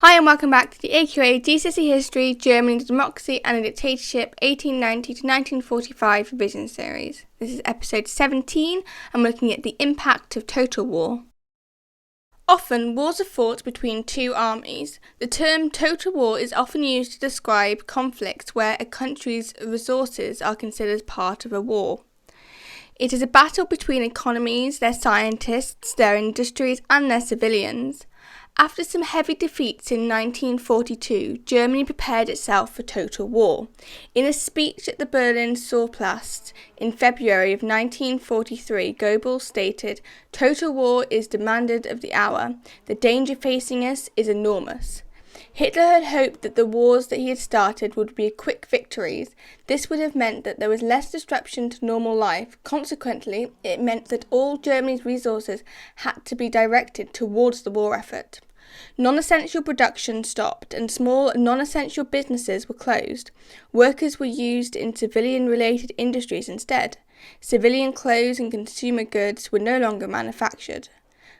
Hi and welcome back to the AQA GCSE History, Germany, Democracy and a Dictatorship 1890 to 1945 revision series. This is episode 17 and we're looking at the impact of total war. Often, wars are fought between two armies. The term total war is often used to describe conflicts where a country's resources are considered part of a war. It is a battle between economies, their scientists, their industries and their civilians. After some heavy defeats in 1942, Germany prepared itself for total war. In a speech at the Berlin Surplus in February of 1943, Goebbels stated, "Total war is demanded of the hour. The danger facing us is enormous." Hitler had hoped that the wars that he had started would be quick victories. This would have meant that there was less disruption to normal life. Consequently, it meant that all Germany's resources had to be directed towards the war effort. Non-essential production stopped and small non-essential businesses were closed. Workers were used in civilian-related industries instead. Civilian clothes and consumer goods were no longer manufactured.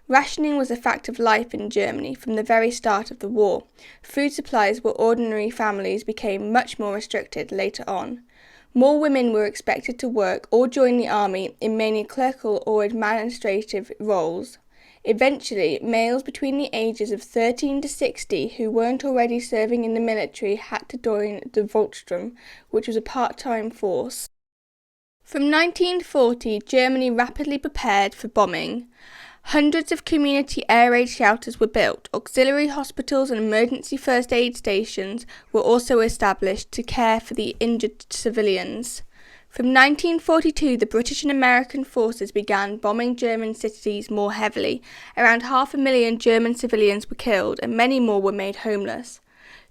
Rationing was a fact of life in Germany from the very start of the war. Food supplies for ordinary families became much more restricted later on. More women were expected to work or join the army in mainly clerical or administrative roles. Eventually, males between the ages of 13 to 60 who weren't already serving in the military had to join the Volkssturm, which was a part-time force. From 1940, Germany rapidly prepared for bombing. Hundreds of community air raid shelters were built. Auxiliary hospitals and emergency first aid stations were also established to care for the injured civilians. From 1942, the British and American forces began bombing German cities more heavily. Around 500,000 German civilians were killed and many more were made homeless.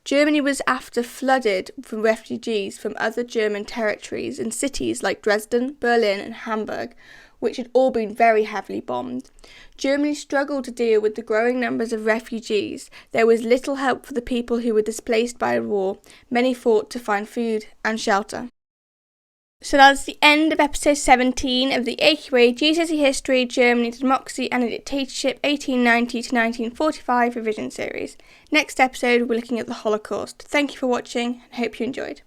Germany was after flooded from refugees from other German territories in cities like Dresden, Berlin and Hamburg, which had all been very heavily bombed. Germany struggled to deal with the growing numbers of refugees. There was little help for the people who were displaced by the war. Many fought to find food and shelter. So that's the end of episode 17 of the AQA GCSE History, Germany, Democracy and a Dictatorship 1890 to 1945 revision series. Next episode we're looking at the Holocaust. Thank you for watching and hope you enjoyed.